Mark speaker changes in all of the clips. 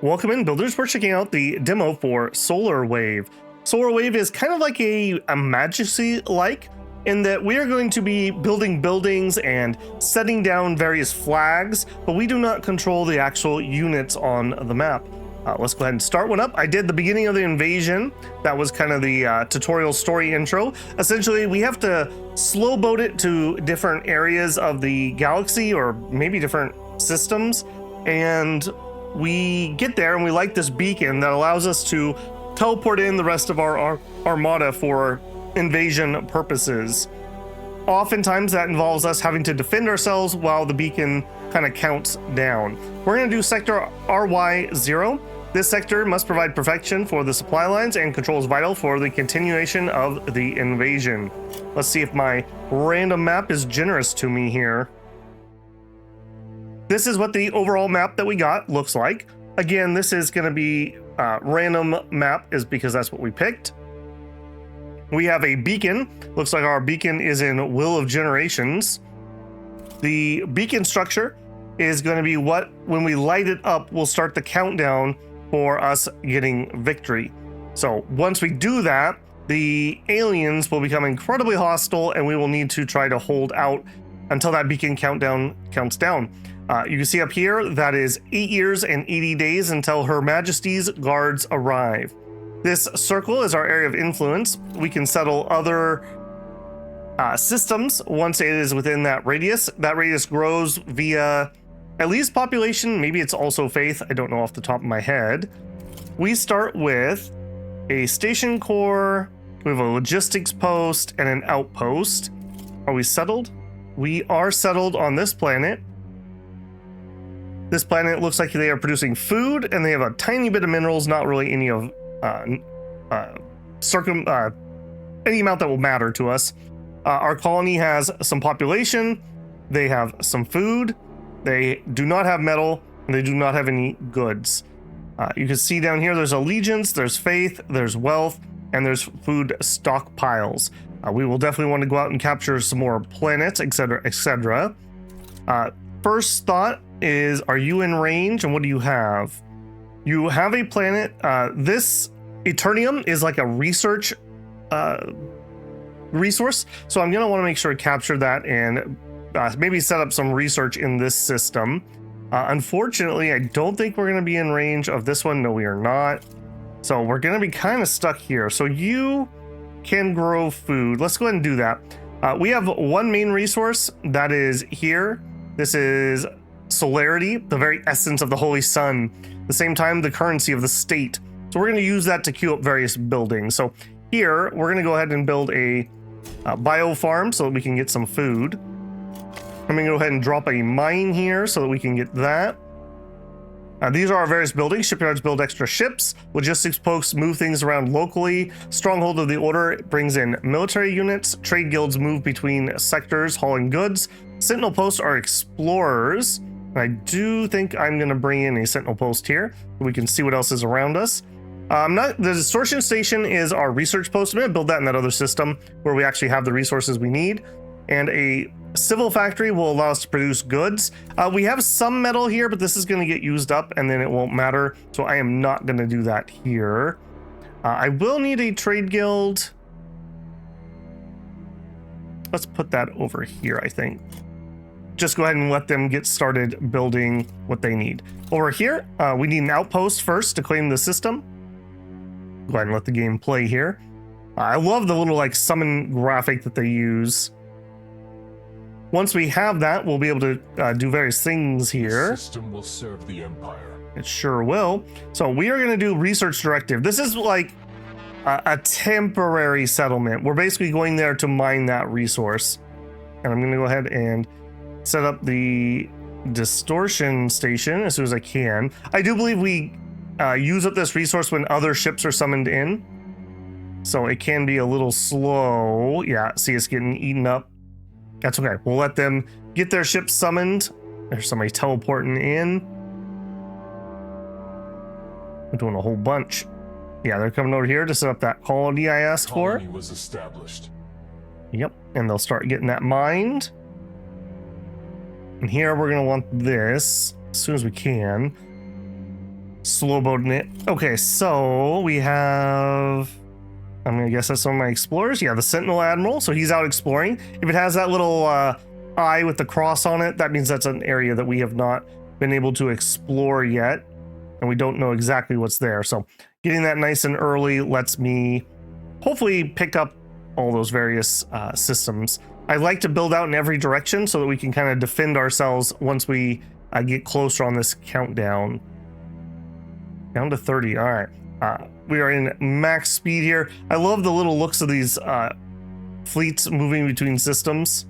Speaker 1: Welcome in, builders. We're checking out the demo for Solar Wave. Solar Wave is kind of like a Majesty-like in that we are going to be building buildings and setting down various flags, but we do not control the actual units on the map. Let's go ahead and start one up. I did the beginning of the invasion. That was kind of the tutorial story intro. Essentially, we have to slow boat it to different areas of the galaxy or maybe different systems. And we get there and we light this beacon that allows us to teleport in the rest of our armada for invasion purposes. Oftentimes that involves us having to defend ourselves while the beacon kind of counts down. We're going to do sector RY0. This sector must provide protection for the supply lines and controls vital for the continuation of the invasion. Let's see if my random map is generous to me here. This is what the overall map that we got looks like. Again, this is going to be random map is because that's what we picked. We have a beacon. Looks like our beacon is in Will of Generations. The beacon structure is going to be what, when we light it up, will start the countdown for us getting victory. So once we do that, the aliens will become incredibly hostile and we will need to try to hold out until that beacon countdown counts down. You can see up here, that is 8 years and 80 days until Her Majesty's guards arrive. This circle is our area of influence. We can settle other systems once it is within that radius. That radius grows via at least population. Maybe it's also faith. I don't know off the top of my head. We start with a station core. We have a logistics post and an outpost. Are we settled? We are settled on this planet. This planet looks like they are producing food and they have a tiny bit of minerals, not really any of any amount that will matter to us. Our colony has some population. They have some food. They do not have metal and they do not have any goods. You can see down here, there's allegiance, there's faith, there's wealth, and there's food stockpiles. We will definitely want to go out and capture some more planets, etc., etc. First thought is, are you in range and what do you have? You have a planet. This Eternium is like a research resource, so I'm going to want to make sure to capture that and maybe set up some research in this system. Unfortunately, I don't think we're going to be in range of this one. No, we are not. So we're going to be kind of stuck here. So you can grow food. Let's go ahead and do that. We have one main resource that is here. This is solarity, the very essence of the holy sun, at the same time the currency of the state. So we're going to use that to queue up various buildings. So here we're going to go ahead and build a bio farm so that we can get some food. I'm going to go ahead and drop a mine here so that we can get that. These are our various buildings. Shipyards build extra ships. Logistics posts move things around locally. Stronghold of the Order brings in military units. Trade guilds move between sectors hauling goods. Sentinel posts are explorers. I do think I'm going to bring in a sentinel post here so we can see what else is around us. The distortion station is our research post. I'm going to build that in that other system where we actually have the resources we need. And a civil factory will allow us to produce goods. We have some metal here, but this is going to get used up and then it won't matter. So I am not going to do that here. I will need a trade guild. Let's put that over here, I think. Just go ahead and let them get started building what they need. Over here, we need an outpost first to claim the system. Go ahead and let the game play here. I love the little like summon graphic that they use. Once we have that, we'll be able to do various things here.
Speaker 2: The system will serve the Empire.
Speaker 1: It sure will. So we are going to do research directive. This is like a temporary settlement. We're basically going there to mine that resource. And I'm going to go ahead and set up the distortion station as soon as I can. I do believe we use up this resource when other ships are summoned in. So it can be a little slow. Yeah, see, it's getting eaten up. That's okay. We'll let them get their ships summoned. There's somebody teleporting in. We're doing a whole bunch. Yeah, they're coming over here to set up that colony I asked for.
Speaker 2: Colony was established.
Speaker 1: Yep, and they'll start getting that mined. And here we're going to want this as soon as we can. slow boating it. Okay, so we have, I'm gonna guess that's some of my explorers. Yeah, the Sentinel Admiral, so he's out exploring. If it has that little eye with the cross on it, that means that's an area that we have not been able to explore yet, and we don't know exactly what's there. So getting that nice and early lets me hopefully pick up all those various systems. I like to build out in every direction so that we can kind of defend ourselves once we get closer on this countdown. Down to 30. All right. We are in max speed here. I love the little looks of these fleets moving between systems.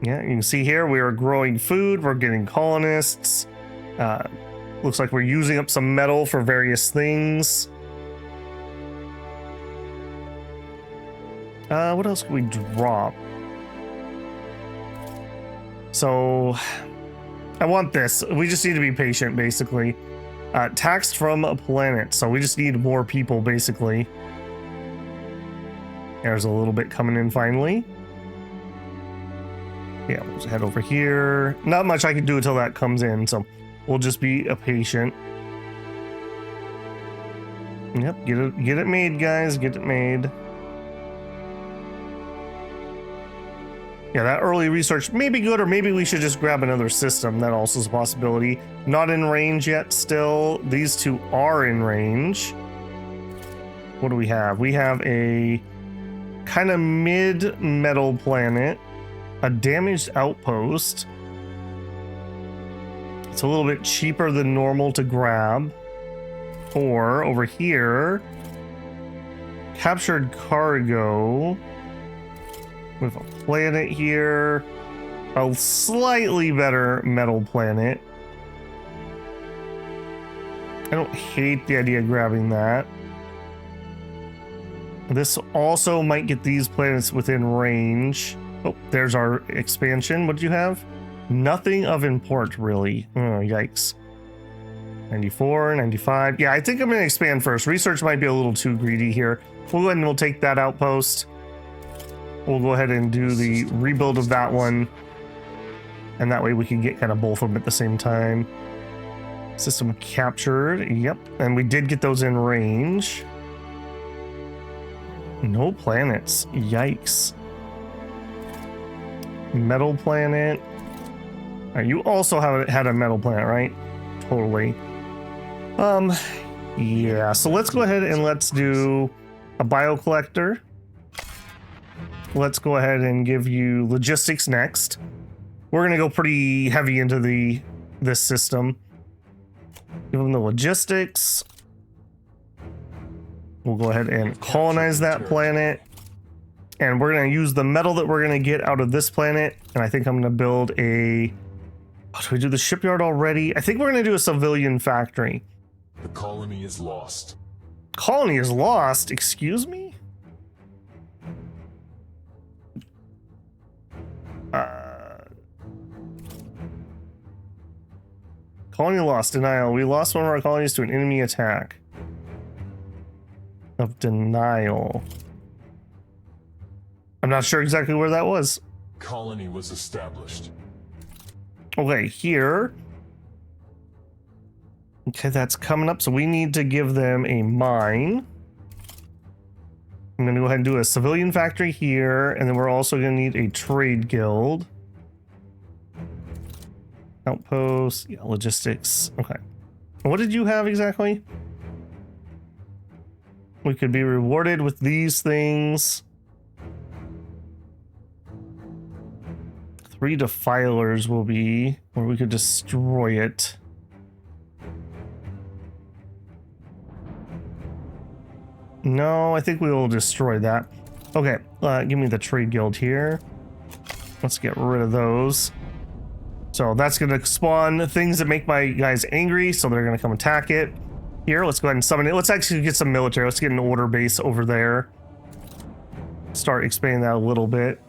Speaker 1: Yeah, you can see here we are growing food. We're getting colonists. Looks like we're using up some metal for various things. What else can we drop? So I want this. We just need to be patient, basically. Taxed from a planet. So we just need more people, basically. There's a little bit coming in finally. Yeah, we'll just head over here. Not much I can do until that comes in, so we'll just be a patient. Yep, get it made, guys. Get it made. Yeah, that early research may be good, or maybe we should just grab another system. That also is a possibility. Not in range yet still. These two are in range. What do we have? We have a kind of mid-metal planet. A damaged outpost. It's a little bit cheaper than normal to grab. Or over here, captured cargo with a planet here, a slightly better metal planet. I don't hate the idea of grabbing that. This also might get these planets within range. Oh, there's our expansion. What do you have? Nothing of import, really. Oh, yikes. 94, 95. Yeah, I think I'm going to expand first. Research might be a little too greedy here. We'll go ahead and we'll take that outpost. We'll go ahead and do the rebuild of that one. And that way we can get kind of both of them at the same time. System captured. Yep. And we did get those in range. No planets. Yikes. Metal planet. You also had a metal planet, right? Totally. Yeah, so let's go ahead and let's do a biocollector. Let's go ahead and give you logistics next. We're gonna go pretty heavy into this system. Give them the logistics. We'll go ahead and colonize that planet. And we're going to use the metal that we're going to get out of this planet. And I think I'm going to build a... Oh, do we do the shipyard already? I think we're going to do a civilian factory.
Speaker 2: The colony is lost.
Speaker 1: Colony is lost? Excuse me? Colony lost. Denial. We lost one of our colonies to an enemy attack. Of denial. I'm not sure exactly where that was.
Speaker 2: Colony was established.
Speaker 1: Okay, here. Okay, that's coming up. So we need to give them a mine. I'm going to go ahead and do a civilian factory here. And then we're also going to need a trade guild. Outpost. Yeah, logistics. Okay. What did you have exactly? We could be rewarded with these things. 3 defilers will be, or we could destroy it. No, I think we will destroy that. Okay, give me the trade guild here. Let's get rid of those. So that's going to spawn things that make my guys angry, so they're going to come attack it. Here, let's go ahead and summon it. Let's actually get some military. Let's get an order base over there. Start expanding that a little bit.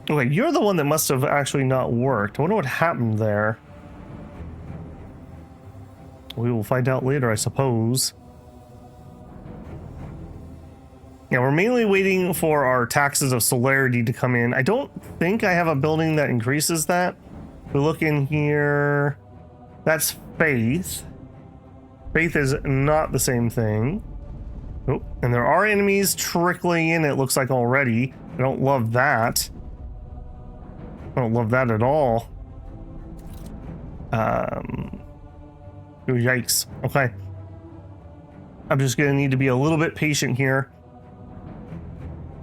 Speaker 1: Okay, you're the one that must have actually not worked. I wonder what happened there. We will find out later, I suppose. Yeah, we're mainly waiting for our taxes of celerity to come in. I don't think I have a building that increases that. We look in here. That's faith. Faith is not the same thing. Oh, and there are enemies trickling in, it looks like already. I don't love that. I don't love that at all. Oh, yikes. Okay. I'm just gonna need to be a little bit patient here,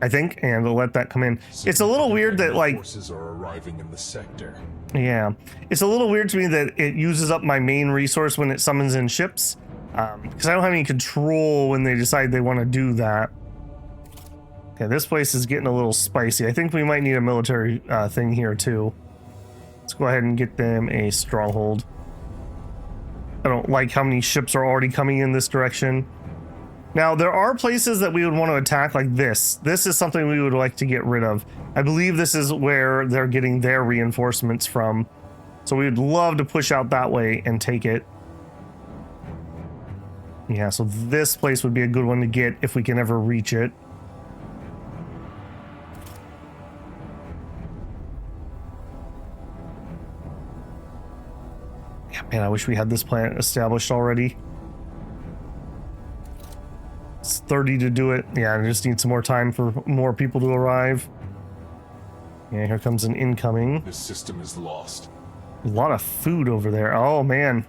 Speaker 1: I think, and we'll let that come in. It's a little weird that, like,
Speaker 2: forces are arriving in the sector.
Speaker 1: yeah, it's a little weird to me that it uses up my main resource when it summons in ships, because I don't have any control when they decide they want to do that. Okay, this place is getting a little spicy. I think we might need a military thing here too. Let's go ahead and get them a stronghold. I don't like how many ships are already coming in this direction. Now, there are places that we would want to attack, like this. This is something we would like to get rid of. I believe this is where they're getting their reinforcements from. So we would love to push out that way and take it. Yeah, so this place would be a good one to get if we can ever reach it. Yeah, man, I wish we had this planet established already. It's 30 to do it. Yeah, I just need some more time for more people to arrive. Yeah, here comes an incoming.
Speaker 2: This system is lost.
Speaker 1: A lot of food over there. Oh, man.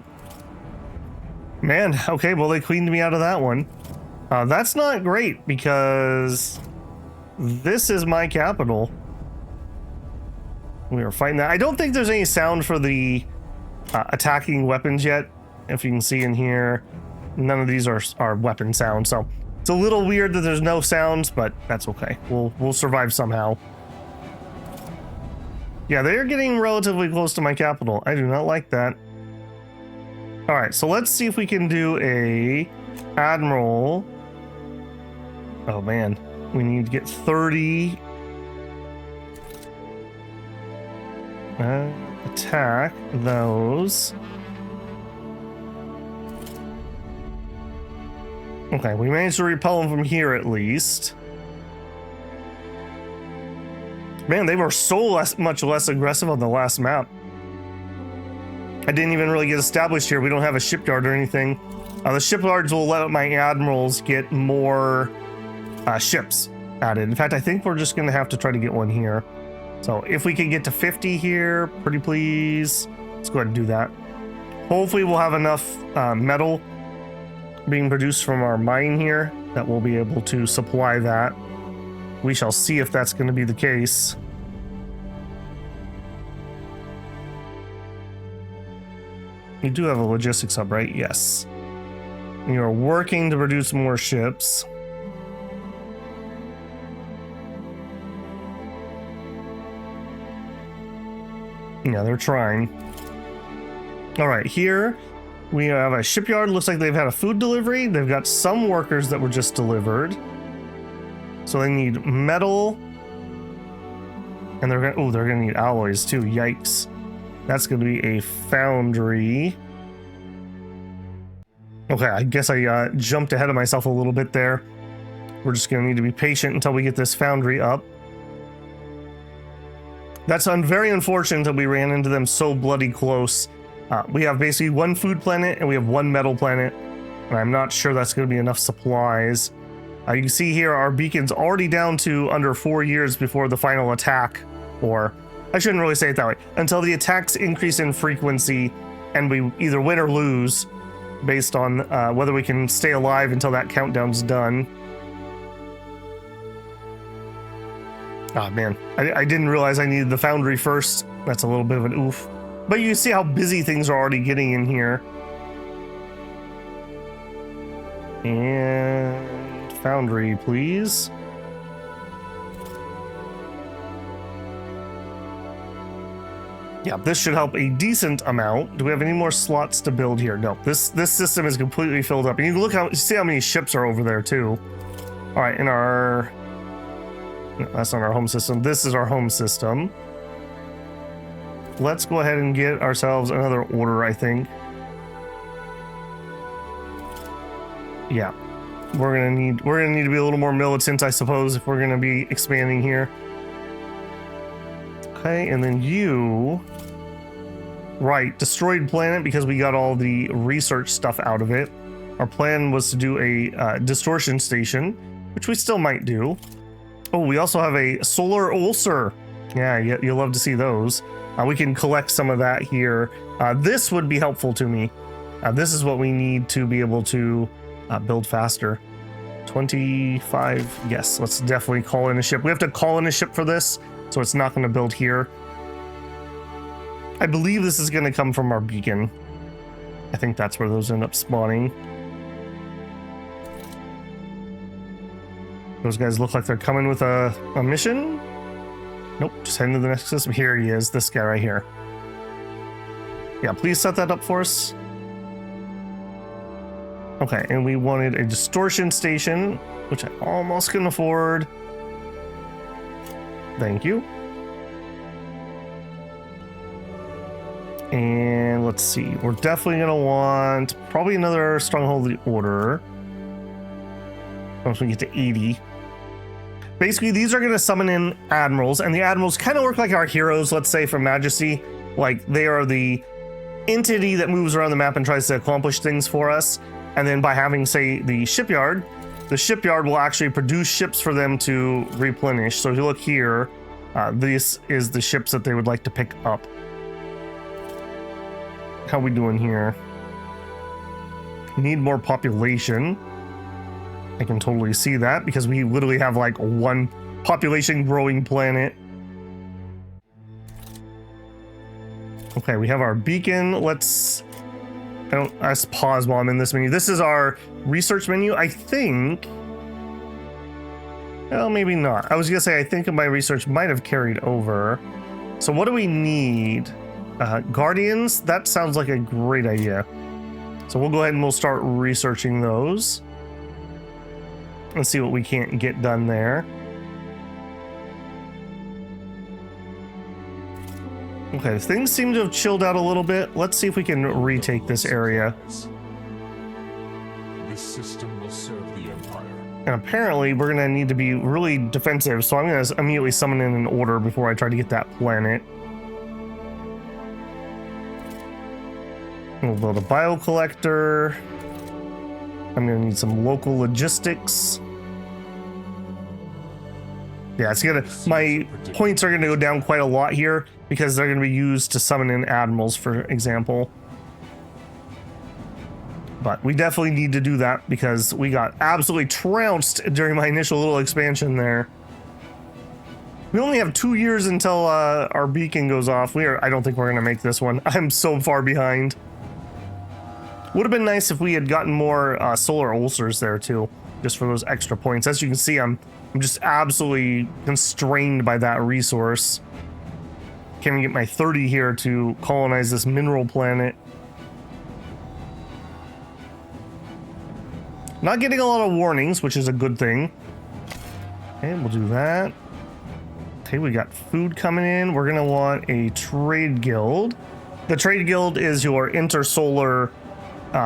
Speaker 1: Man, okay, well, they cleaned me out of that one. That's not great because this is my capital. We are fighting that. I don't think there's any sound for the attacking weapons yet. If you can see in here, none of these are weapon sounds, so it's a little weird that there's no sounds, but that's okay. We'll survive somehow. Yeah, they're getting relatively close to my capital. I do not like that. All right, so let's see if we can do a admiral. Oh man, we need to get 30. Attack those. Okay, we managed to repel them from here at least. Man, they were so much less aggressive on the last map. I didn't even really get established here. We don't have a shipyard or anything. The shipyards will let my admirals get more ships added. In fact, I think we're just going to have to try to get one here. So if we can get to 50 here, pretty please. Let's go ahead and do that. Hopefully we'll have enough metal being produced from our mine here that we'll be able to supply that. We shall see if that's going to be the case. You do have a logistics hub, right? Yes. You are working to produce more ships. Yeah, they're trying. All right, here we have a shipyard. Looks like they've had a food delivery. They've got some workers that were just delivered. So they need metal. And they're gonna need alloys too. Yikes. That's gonna be a foundry. Okay, I guess I jumped ahead of myself a little bit there. We're just gonna need to be patient until we get this foundry up. That's very unfortunate that we ran into them so bloody close. We have basically one food planet and we have one metal planet, and I'm not sure that's going to be enough supplies. You can see here our beacon's already down to under 4 years before the final attack, or I shouldn't really say it that way, until the attacks increase in frequency and we either win or lose based on whether we can stay alive until that countdown's done. Oh man, I didn't realize I needed the foundry first. That's a little bit of an oof. But you see how busy things are already getting in here. And foundry, please. Yeah, this should help a decent amount. Do we have any more slots to build here? No, this system is completely filled up. And you can look how, see how many ships are over there too. All right, in our... No, that's not our home system. This is our home system. Let's go ahead and get ourselves another order, I think. Yeah. We're gonna need to be a little more militant, I suppose, if we're gonna be expanding here. Okay, and then you Right, destroyed planet because we got all the research stuff out of it. Our plan was to do a distortion station, which we still might do. Oh, we also have a solar ulcer. Yeah, you'll love to see those. We can collect some of that here. This would be helpful to me. This is what we need to be able to build faster. 25, yes, let's definitely call in a ship. We have to call in a ship for this, so it's not going to build here. I believe this is going to come from our beacon. I think that's where those end up spawning. Those guys look like they're coming with a mission. Nope, just heading to the next system. Here he is, this guy right here. Yeah, please set that up for us. Okay, and we wanted a distortion station, which I almost can afford. Thank you. And let's see, we're definitely going to want probably another Stronghold of the Order. Once we get to 80. Basically, these are going to summon in admirals, and the admirals kind of work like our heroes, let's say, from Majesty. Like, they are the entity that moves around the map and tries to accomplish things for us. And then by having, say, the shipyard will actually produce ships for them to replenish. So if you look here, this is the ships that they would like to pick up. How we doing here? Need more population. I can totally see that because we literally have like one population growing planet. Okay, we have our beacon. Let's pause while I'm in this menu. This is our research menu. I think, well, maybe not. I was gonna say I think my research might have carried over. So what do we need? Guardians, that sounds like a great idea. So we'll go ahead and we'll start researching those. Let's see what we can't get done there. Okay, things seem to have chilled out a little bit. Let's see if we can retake this area.
Speaker 2: This system will serve the Empire.
Speaker 1: And apparently we're gonna need to be really defensive, so I'm gonna immediately summon in an order before I try to get that planet. We'll build a biocollector. I'm gonna need some local logistics. Yeah, it's gonna, my points are gonna go down quite a lot here because they're gonna be used to summon in admirals, for example. But we definitely need to do that because we got absolutely trounced during my initial little expansion there. We only have 2 years until our beacon goes off. I don't think we're gonna make this one. I'm so far behind. Would have been nice if we had gotten more solar ulcers there too, just for those extra points. As you can see, I'm just absolutely constrained by that resource. Can't even get my 30 here to colonize this mineral planet. Not getting a lot of warnings, which is a good thing. Okay, we'll do that. Okay, we got food coming in. We're gonna want a trade guild. The trade guild is your intersolar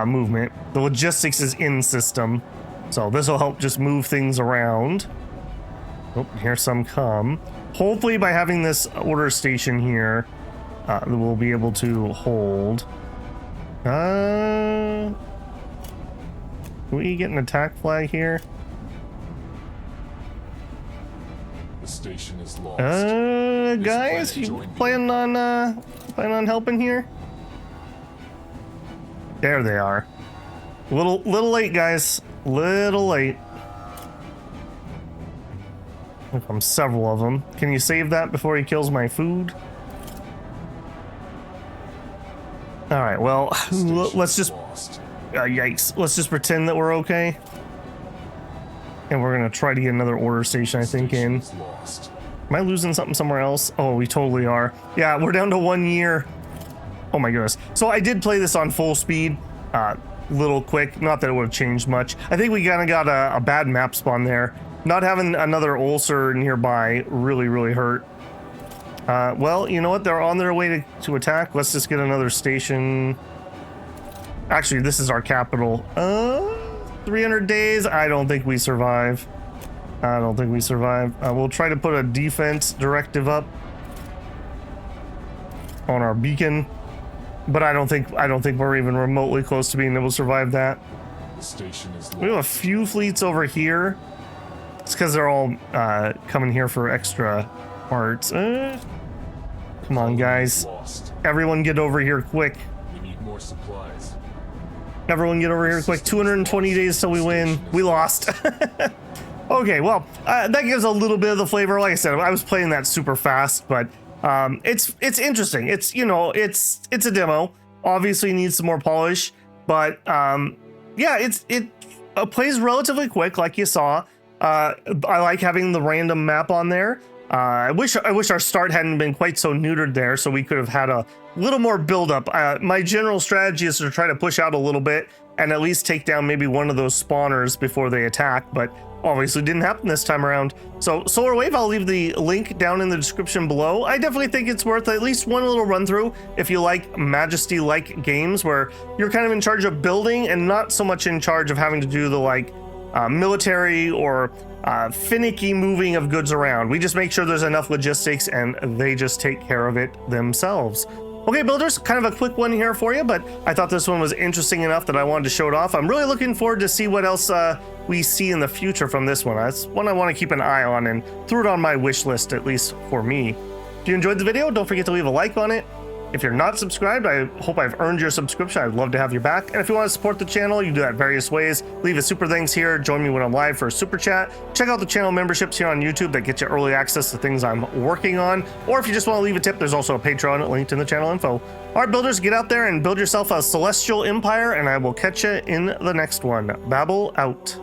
Speaker 1: movement. The logistics is in system, so this will help just move things around. Oh, here's some come. Hopefully by having this order station here, we'll be able to hold. Can we get an attack flag here?
Speaker 2: The station is lost.
Speaker 1: Guys, you plan on helping here? There they are. Little late, guys. Little late. Here come several of them. Can you save that before he kills my food? All right. Well, let's just. Yikes. Let's just pretend that we're okay. And we're gonna try to get another order station, I think, in. Am I losing something somewhere else? Oh, we totally are. Yeah, we're down to 1 year. Oh my goodness. So I did play this on full speed, little quick. Not that it would have changed much. I think we kind of got a bad map spawn there. Not having another ulcer nearby really hurt. Well, you know what? They're on their way to attack. Let's just get another station. Actually, this is our capital. 300 days. I don't think we survive. We'll try to put a defense directive up on our beacon. but I don't think we're even remotely close to being able to survive that.
Speaker 2: The station is
Speaker 1: We have a
Speaker 2: lost.
Speaker 1: few fleets over here. It's because they're all coming here for extra parts. Come on, guys.
Speaker 2: Lost.
Speaker 1: Everyone get over here quick.
Speaker 2: We need more supplies.
Speaker 1: Everyone get over here quick. 220 days till we win. We lost. Okay, well, that gives a little bit of the flavor. Like I said, I was playing that super fast, but it's interesting. It's, you know, it's a demo. Obviously needs some more polish, but yeah, it plays relatively quick, like you saw. I like having the random map on there. I wish our start hadn't been quite so neutered there, so we could have had a little more buildup. My general strategy is to try to push out a little bit and at least take down maybe one of those spawners before they attack, but obviously didn't happen this time around. So Solar Wave, I'll leave the link down in the description below. I definitely think it's worth at least one little run through if you like Majesty-like games where you're kind of in charge of building and not so much in charge of having to do the like military or finicky moving of goods around. We just make sure there's enough logistics and they just take care of it themselves. Okay, builders, kind of a quick one here for you, but I thought this one was interesting enough that I wanted to show it off. I'm really looking forward to see what else we see in the future from this one. That's one I want to keep an eye on and threw it on my wish list, at least for me. If you enjoyed the video, don't forget to leave a like on it. If you're not subscribed, I hope I've earned your subscription. I'd love to have you back. And if you want to support the channel, you can do that various ways. Leave a super thanks here. Join me when I'm live for a super chat. Check out the channel memberships here on YouTube that get you early access to things I'm working on. Or if you just want to leave a tip, there's also a Patreon linked in the channel info. All right, builders, get out there and build yourself a celestial empire, and I will catch you in the next one. Babel out.